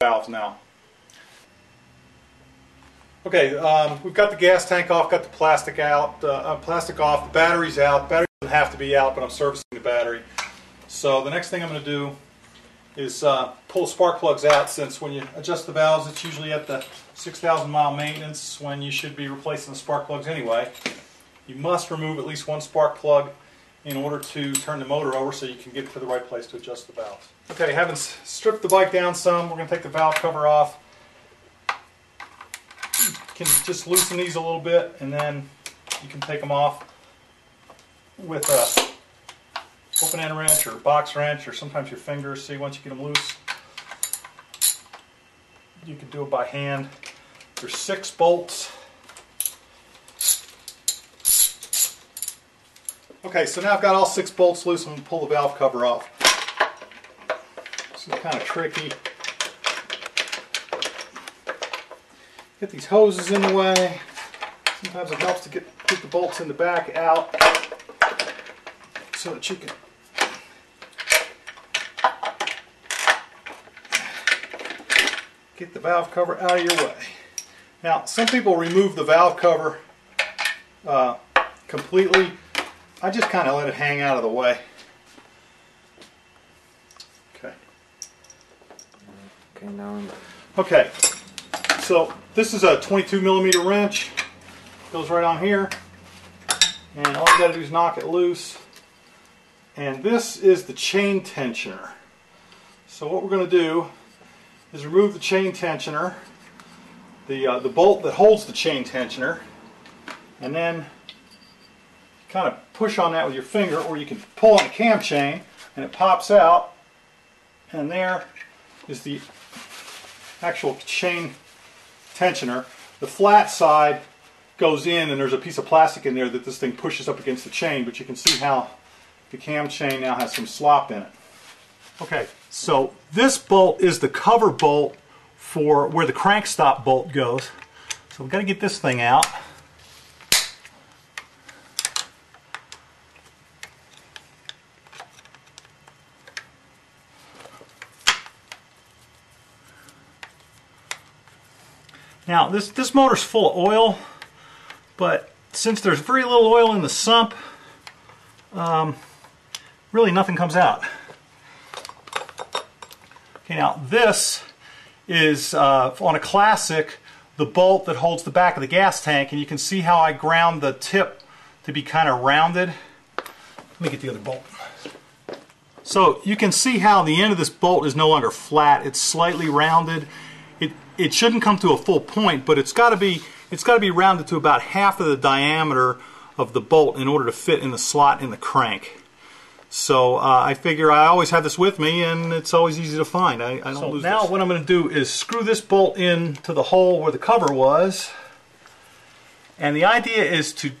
valves now. Okay, we've got the gas tank off, got the plastic out, plastic off, the battery's out. The battery doesn't have to be out, but I'm servicing the battery. So the next thing I'm going to do is pull the spark plugs out, since when you adjust the valves it's usually at the 6,000 mile maintenance when you should be replacing the spark plugs anyway. You must remove at least one spark plug in order to turn the motor over so you can get to the right place to adjust the valves. Okay, having stripped the bike down some, we're going to take the valve cover off. You can just loosen these a little bit and then you can take them off with a open end wrench or box wrench, or sometimes your fingers. See, once you get them loose, you can do it by hand. There's 6 bolts. Okay, so now I've got all 6 bolts loose. I'm going to pull the valve cover off. This is kind of tricky. Get these hoses in the way. Sometimes it helps to get the bolts in the back out so that you can get the valve cover out of your way. Now, some people remove the valve cover completely. I just kind of let it hang out of the way. Okay. Okay, now. Okay. So this is a 22 millimeter wrench. Goes right on here, and all you got to do is knock it loose. And this is the chain tensioner. So what we're going to do is remove the chain tensioner, the bolt that holds the chain tensioner, and then kind of push on that with your finger, or you can pull on the cam chain and it pops out, and there is the actual chain tensioner. The flat side goes in and there's a piece of plastic in there that this thing pushes up against the chain, but you can see how the cam chain now has some slop in it. Okay, so this bolt is the cover bolt for where the crank stop bolt goes. So we've got to get this thing out. Now this motor's full of oil, but since there's very little oil in the sump, really nothing comes out. Okay, now this is on a Classic, the bolt that holds the back of the gas tank, and you can see how I ground the tip to be kind of rounded. Let me get the other bolt. So you can see how the end of this bolt is no longer flat; it's slightly rounded. It shouldn't come to a full point, but it's got to be rounded to about half of the diameter of the bolt in order to fit in the slot in the crank. So I figure I always have this with me, and it's always easy to find. I don't lose this. Now what I'm going to do is screw this bolt into the hole where the cover was, and the idea is to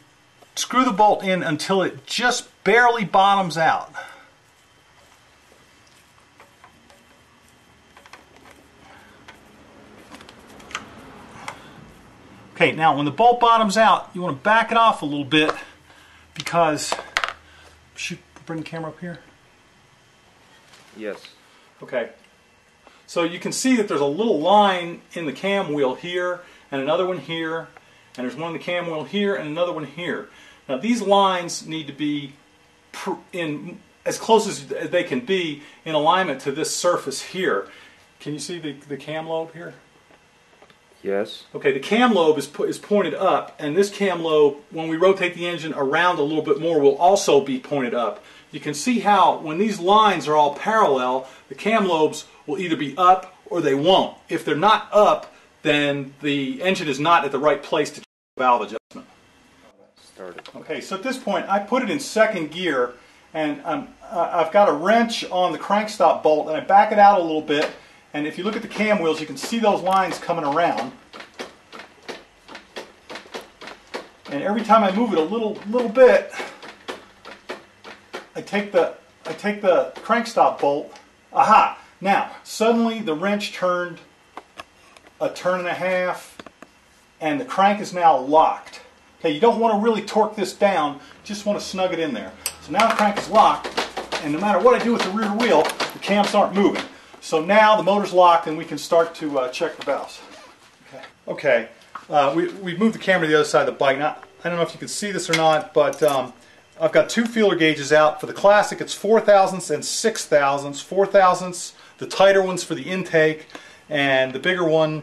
screw the bolt in until it just barely bottoms out. Okay, now when the bolt bottoms out, you want to back it off a little bit, because, bring the camera up here. Yes. Okay. So you can see that there's a little line in the cam wheel here, and another one here, and there's one in the cam wheel here, and another one here. Now these lines need to be in as close as they can be in alignment to this surface here. Can you see the cam lobe here? Yes. Okay, the cam lobe is pointed up, and this cam lobe, when we rotate the engine around a little bit more, will also be pointed up. You can see how when these lines are all parallel, the cam lobes will either be up or they won't. If they're not up, then the engine is not at the right place to valve adjustment. Started. Okay, so at this point I put it in second gear, and I've got a wrench on the crank stop bolt, and I back it out a little bit. And if you look at the cam wheels, you can see those lines coming around. And every time I move it a little bit, I take the crank stop bolt. Aha! Now, suddenly the wrench turned a turn and a half, and the crank is now locked. Okay, you don't want to really torque this down, just want to snug it in there. So now the crank is locked, and no matter what I do with the rear wheel, the cams aren't moving. So now the motor's locked and we can start to check the valves. Okay, we moved the camera to the other side of the bike. Now, I don't know if you can see this or not, but I've got two feeler gauges out. For the Classic, it's 4 thousandths and 6 thousandths. 4 thousandths, the tighter one's for the intake, and the bigger one,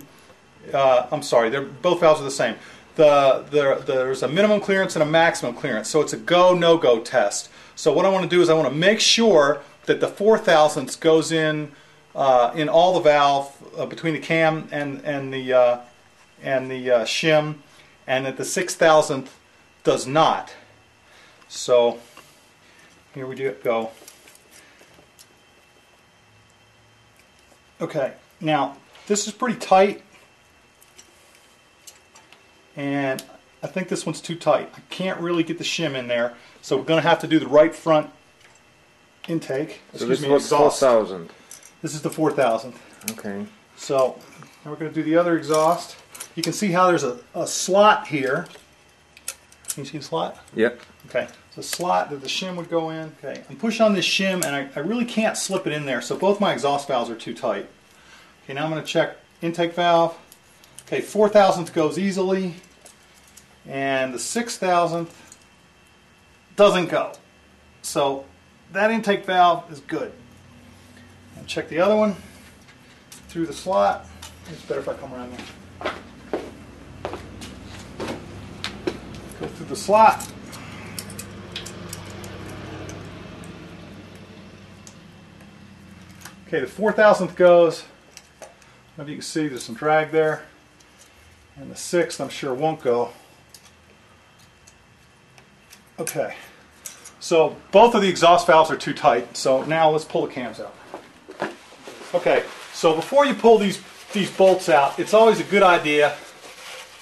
I'm sorry, both valves are the same. There's a minimum clearance and a maximum clearance, so it's a go, no-go test. So what I want to do is I want to make sure that the 4 thousandths goes in all the valve between the cam and the shim, and that the 6 thousandth does not. So here we go. Okay, now this is pretty tight, and I think this one's too tight. I can't really get the shim in there, so we're going to have to do the right front intake. So this was 4,000. This is the 4,000th. Okay. So now we're going to do the other exhaust. You can see how there's a slot here. Can you see the slot? Yep. Okay. It's a slot that the shim would go in. Okay. I'm pushing on this shim, and I really can't slip it in there, so both my exhaust valves are too tight. Okay, now I'm going to check intake valve. Okay, 4 thousandth goes easily, and the 6 thousandth doesn't go. So that intake valve is good. And check the other one through the slot. It's better if I come around there. Go through the slot. Okay, the 4 thousandth goes. I don't know if you can see there's some drag there. And the 6th I'm sure won't go. Okay, so both of the exhaust valves are too tight, so now let's pull the cams out. Okay, so before you pull these bolts out, it's always a good idea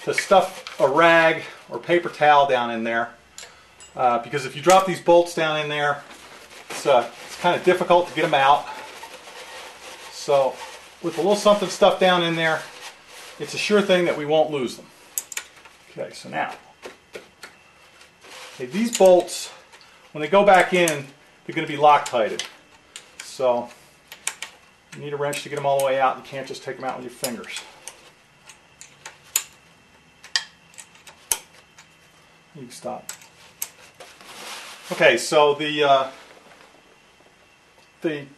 to stuff a rag or paper towel down in there, because if you drop these bolts down in there, it's kind of difficult to get them out. So with a little something stuffed down in there, it's a sure thing that we won't lose them. Okay, so now, okay, these bolts, when they go back in, they're going to be Loctited. So you need a wrench to get them all the way out. You can't just take them out with your fingers. You can stop. Okay, so the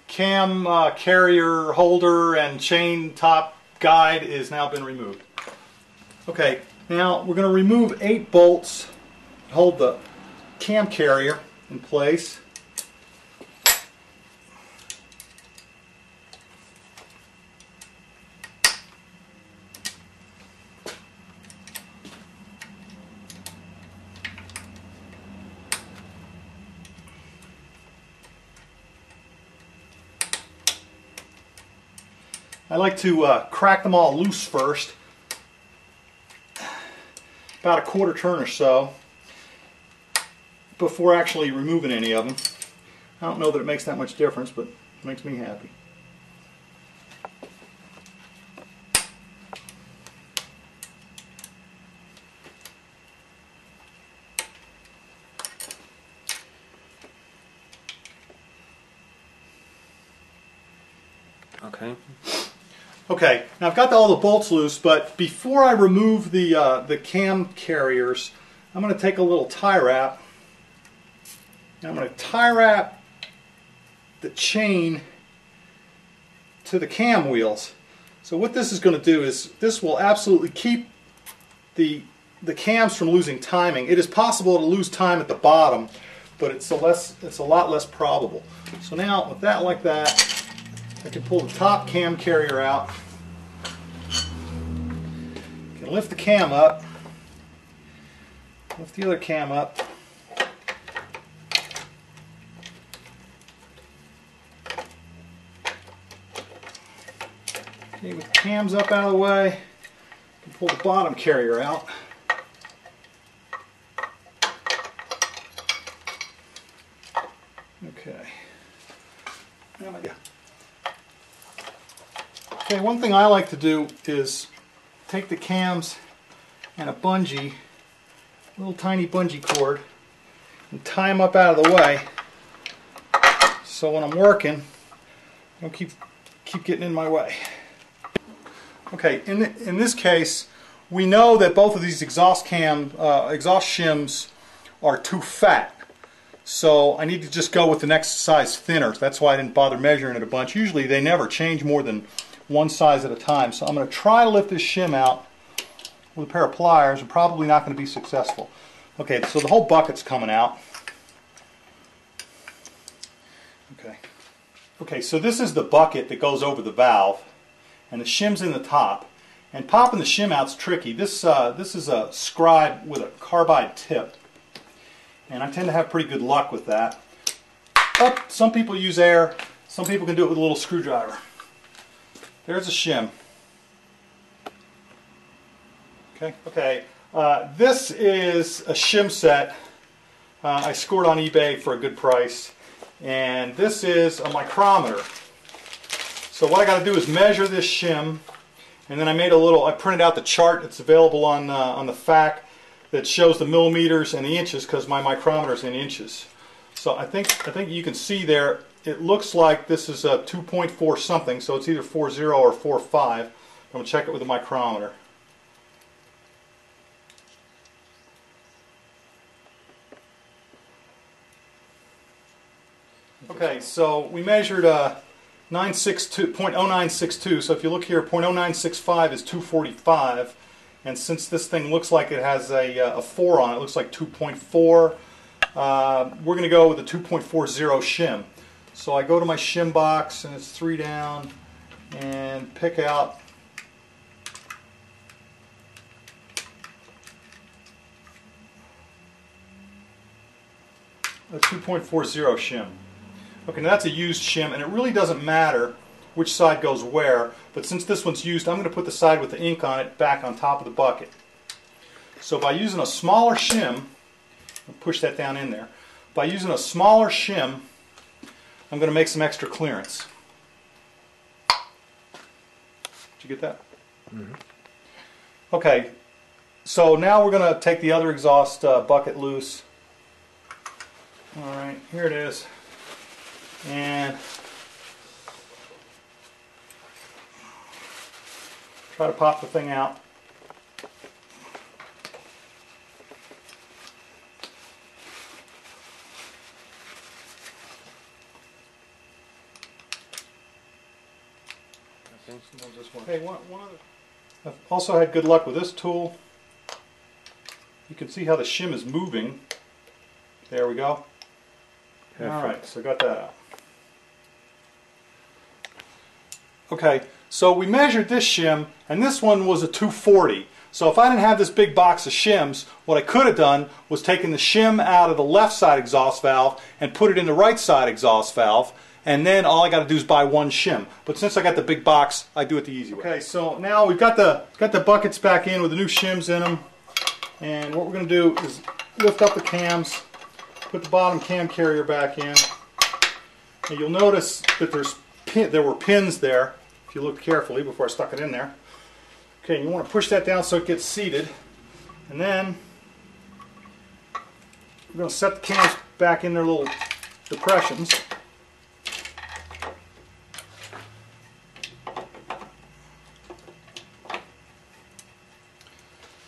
cam carrier holder and chain top guide is now been removed. Okay, now we're going to remove 8 bolts to hold the cam carrier in place. I like to crack them all loose first, about a quarter turn or so, before actually removing any of them. I don't know that it makes that much difference, but it makes me happy. Okay. Okay, now I've got all the bolts loose, but before I remove the cam carriers, I'm going to take a little tie wrap. And I'm going to tie wrap the chain to the cam wheels. So what this is going to do is this will absolutely keep the cams from losing timing. It is possible to lose time at the bottom, but it's a lot less probable. So now with that like that, I can pull the top cam carrier out. Can lift the cam up. Lift the other cam up. Okay, with the cams up out of the way, I can pull the bottom carrier out. Okay. There we go. Okay, one thing I like to do is take the cams and a bungee, little tiny bungee cord, and tie them up out of the way, so when I'm working, I don't keep keep getting in my way. Okay, in this case, we know that both of these exhaust shims are too fat. So I need to just go with the next size thinner. That's why I didn't bother measuring it a bunch. Usually they never change more than one size at a time. So I'm going to try to lift this shim out with a pair of pliers. I'm probably not going to be successful. Okay, so the whole bucket's coming out. Okay, so this is the bucket that goes over the valve, and the shim's in the top. And popping the shim out's tricky. This is a scribe with a carbide tip, and I tend to have pretty good luck with that. But some people use air. Some people can do it with a little screwdriver. There's a shim. Okay. This is a shim set I scored on eBay for a good price. And this is a micrometer. So what I got to do is measure this shim, and then I printed out the chart that's available on the FAQ that shows the millimeters and the inches, because my micrometer is in inches. So I think you can see there. It looks like this is a 2.4 something, so it's either 4.0 or 4.5. I'm going to check it with a micrometer. Okay, so we measured 0.0962. So if you look here, 0.0965 is 245, and since this thing looks like it has a 4 on it, looks like 2.4. We're going to go with a 2.40 shim. So I go to my shim box, and it's 3 down, and pick out a 2.40 shim. Okay, now that's a used shim, and it really doesn't matter which side goes where, but since this one's used, I'm going to put the side with the ink on it back on top of the bucket. So by using a smaller shim, I'll push that down in there. By using a smaller shim, I'm going to make some extra clearance. Did you get that? Mm-hmm. Okay, so now we're going to take the other exhaust bucket loose. Alright, here it is. And try to pop the thing out. Hey, one other. I've also had good luck with this tool. You can see how the shim is moving. There we go. Alright, so got that out. Okay, so we measured this shim, and this one was a 240. So if I didn't have this big box of shims, what I could have done was taken the shim out of the left side exhaust valve and put it in the right side exhaust valve, and then all I got to do is buy one shim. But since I got the big box, I do it the easy way. Okay, so now we've got the buckets back in with the new shims in them, and what we're going to do is lift up the cams, put the bottom cam carrier back in, and you'll notice that there were pins there. If you look carefully before I stuck it in there. Okay, you want to push that down so it gets seated, and then we're going to set the cams back in their little depressions.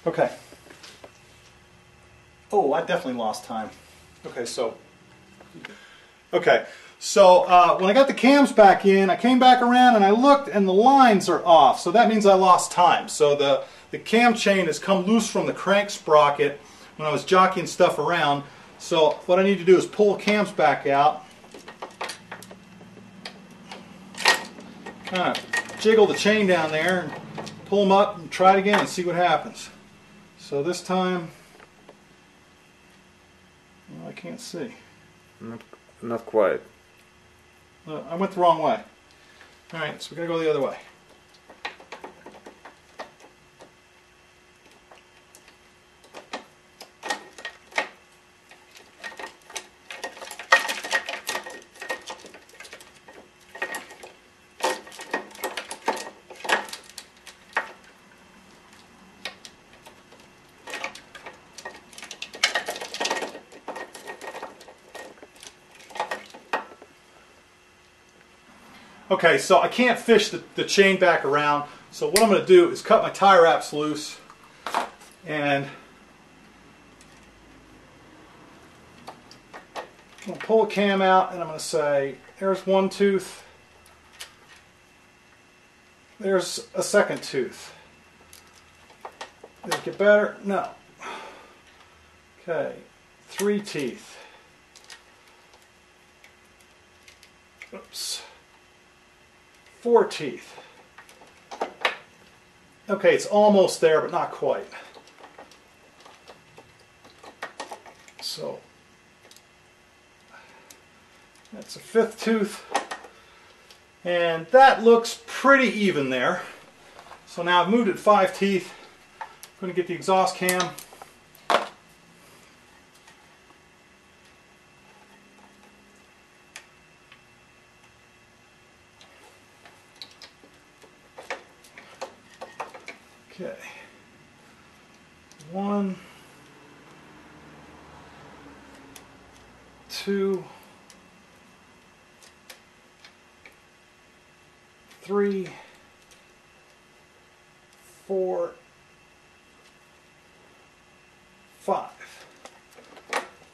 Okay. Oh, I definitely lost time. Okay, so when I got the cams back in, I came back around and I looked, and the lines are off. So that means I lost time. So the cam chain has come loose from the crank sprocket when I was jockeying stuff around. So what I need to do is pull the cams back out, kind of jiggle the chain down there, and pull them up and try it again and see what happens. So this time, well, I can't see. Not quite. I went the wrong way. Alright, so we're going to go the other way. Okay, so I can't fish the chain back around, so what I'm going to do is cut my tie wraps loose, and I'm going to pull a cam out, and I'm going to say, there's one tooth, there's a second tooth. Did it get better? No. Okay, 3 teeth. Oops. 4 teeth. Okay, it's almost there, but not quite. So, that's a 5th tooth. And that looks pretty even there. So now I've moved it 5 teeth. I'm going to get the exhaust cam. Okay. 1, 2, 3, 4, 5.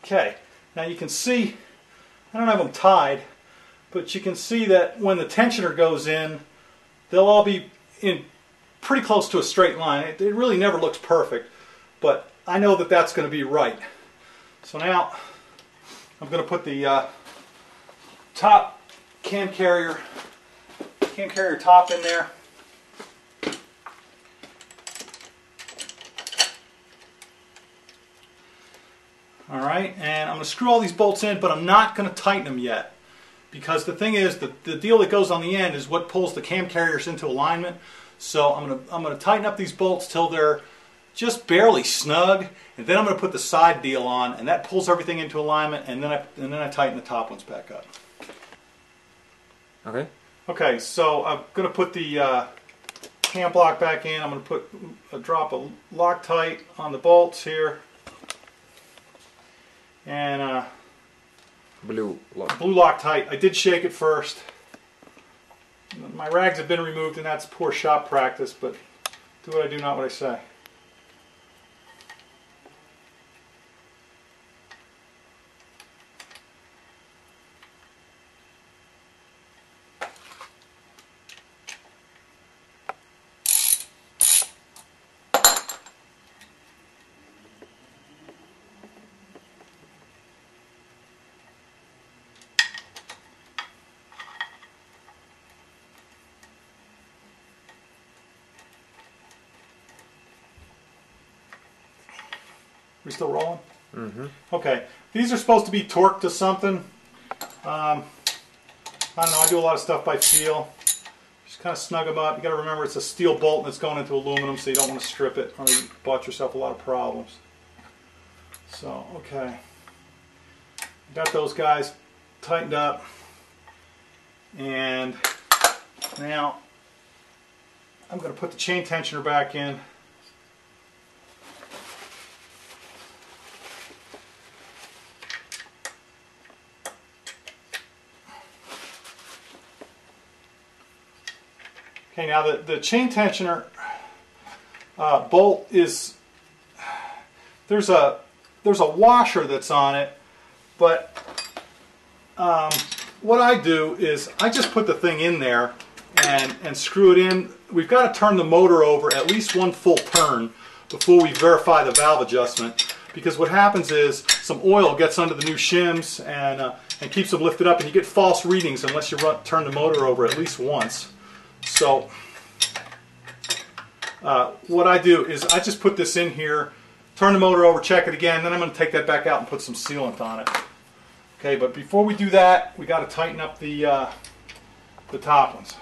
Okay, now you can see, I don't have them tied, but you can see that when the tensioner goes in, they'll all be in pretty close to a straight line. It really never looks perfect, but I know that that's going to be right. So now I'm going to put the top cam carrier top in there. Alright, and I'm going to screw all these bolts in, but I'm not going to tighten them yet. Because the thing is, the deal that goes on the end is what pulls the cam carriers into alignment. So I'm going to tighten up these bolts till they're just barely snug, and then I'm going to put the side deal on, and that pulls everything into alignment, and then I tighten the top ones back up. Okay. Okay, so I'm going to put the cam block back in. I'm going to drop a Loctite on the bolts here, and blue Loctite. I did shake it first. My rags have been removed, and that's poor shop practice, but do what I do, not what I say. We still rolling? Mm-hmm. Okay. These are supposed to be torqued to something. I don't know. I do a lot of stuff by feel. Just kind of snug them up. You got to remember it's a steel bolt and it's going into aluminum, so you don't want to strip it, or you bought yourself a lot of problems. So, okay. Got those guys tightened up, and now I'm going to put the chain tensioner back in. Okay, now the chain tensioner bolt is, there's a washer that's on it, but what I do is I just put the thing in there and screw it in. We've got to turn the motor over at least 1 full turn before we verify the valve adjustment, because what happens is some oil gets under the new shims and keeps them lifted up, and you get false readings unless you turn the motor over at least once. So what I do is I just put this in here, turn the motor over, check it again, then I'm going to take that back out and put some sealant on it. Okay, but before we do that, we got to tighten up the top ones.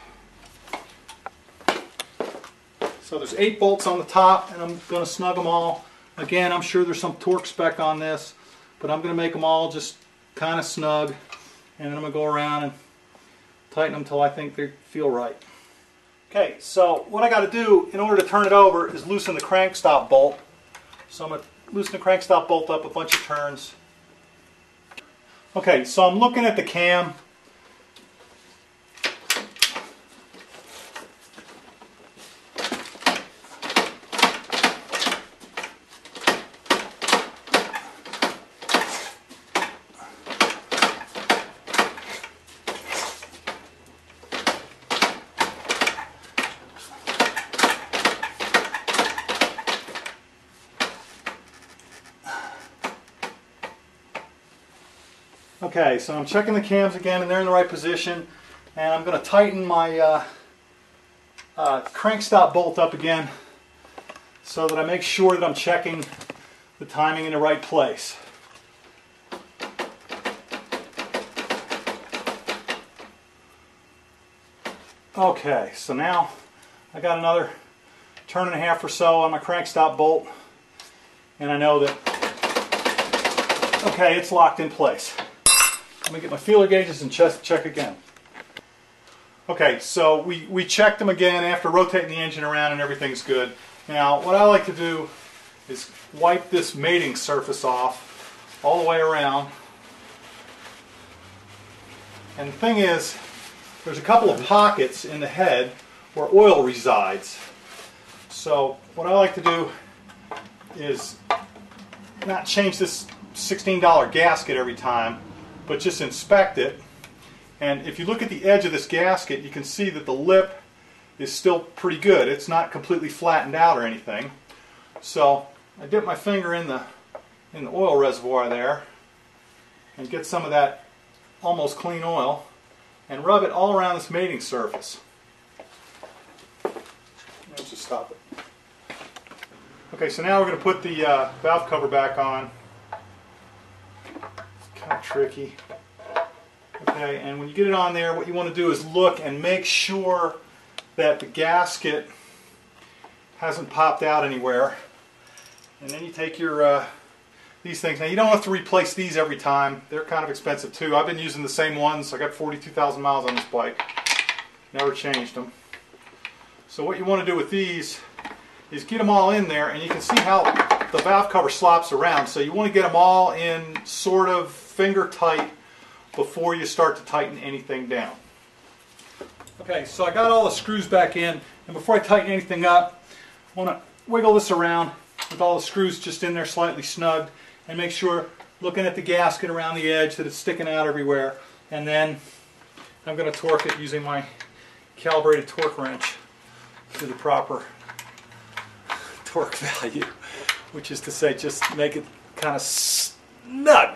So there's 8 bolts on the top, and I'm going to snug them all. Again, I'm sure there's some torque spec on this, but I'm going to make them all just kind of snug, and then I'm going to go around and tighten them until I think they feel right. Okay, so what I got to do in order to turn it over is loosen the crank stop bolt. So I'm going to loosen the crank stop bolt up a bunch of turns. Okay, so I'm looking at the cam, Okay, so I'm checking the cams again and they're in the right position, and I'm going to tighten my crank stop bolt up again so that I make sure that I'm checking the timing in the right place. Okay, so now I got another turn and a half or so on my crank stop bolt, and I know that, okay, it's locked in place. Let me get my feeler gauges and check again. Okay, so we checked them again after rotating the engine around and everything's good. Now, what I like to do is wipe this mating surface off all the way around. And the thing is, there's a couple of pockets in the head where oil resides. So what I like to do is not change this $16 gasket every time, but just inspect it. And if you look at the edge of this gasket, you can see that the lip is still pretty good. It's not completely flattened out or anything. So I dip my finger in the oil reservoir there and get some of that almost clean oil and rub it all around this mating surface. Let's just stop it. Okay, so now we're going to put the valve cover back on. It's kind of tricky. Okay, and when you get it on there, what you want to do is look and make sure that the gasket hasn't popped out anywhere. And then you take your these things. Now you don't have to replace these every time. They're kind of expensive too. I've been using the same ones. I got 42,000 miles on this bike. Never changed them. So what you want to do with these is get them all in there, and you can see how the valve cover slops around. So you want to get them all in sort of finger tight before you start to tighten anything down. Okay, so I got all the screws back in, and before I tighten anything up, I want to wiggle this around with all the screws just in there slightly snugged, and make sure, looking at the gasket around the edge, that it's sticking out everywhere. And then I'm going to torque it using my calibrated torque wrench to the proper torque value, which is to say, just make it kind of snug.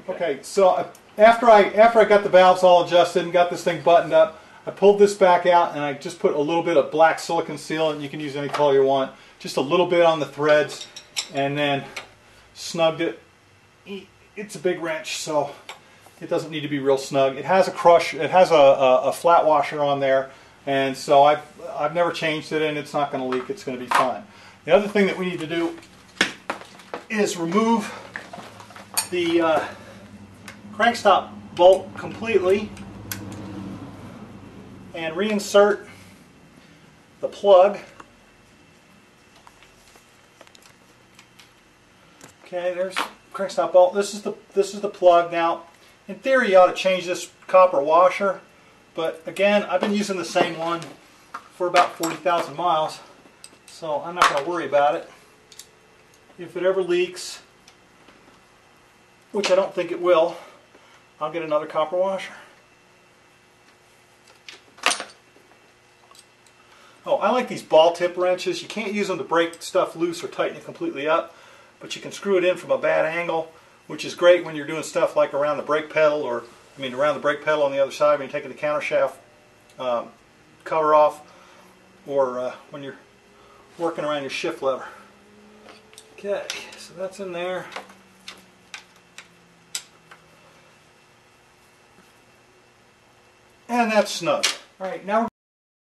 Okay, so after I got the valves all adjusted and got this thing buttoned up, I pulled this back out and I just put a little bit of black silicone sealant. You can use any color you want, just a little bit on the threads, and then snugged it. It's a big wrench, so it doesn't need to be real snug. It has a crush. It has a flat washer on there, and so I've never changed it, and it's not going to leak. It's going to be fine. The other thing that we need to do is remove the crank stop bolt completely and reinsert the plug. Okay, there's crank stop bolt. This is the plug. Now, in theory, you ought to change this copper washer, but again, I've been using the same one for about 40,000 miles, so I'm not going to worry about it. If it ever leaks, which I don't think it will, I'll get another copper washer. Oh, I like these ball tip wrenches. You can't use them to break stuff loose or tighten it completely up, but you can screw it in from a bad angle, which is great when you're doing stuff like around the brake pedal, or around the brake pedal on the other side when you're taking the counter shaft cover off, or when you're working around your shift lever. Okay, so that's in there. And that's snug. All right, now we're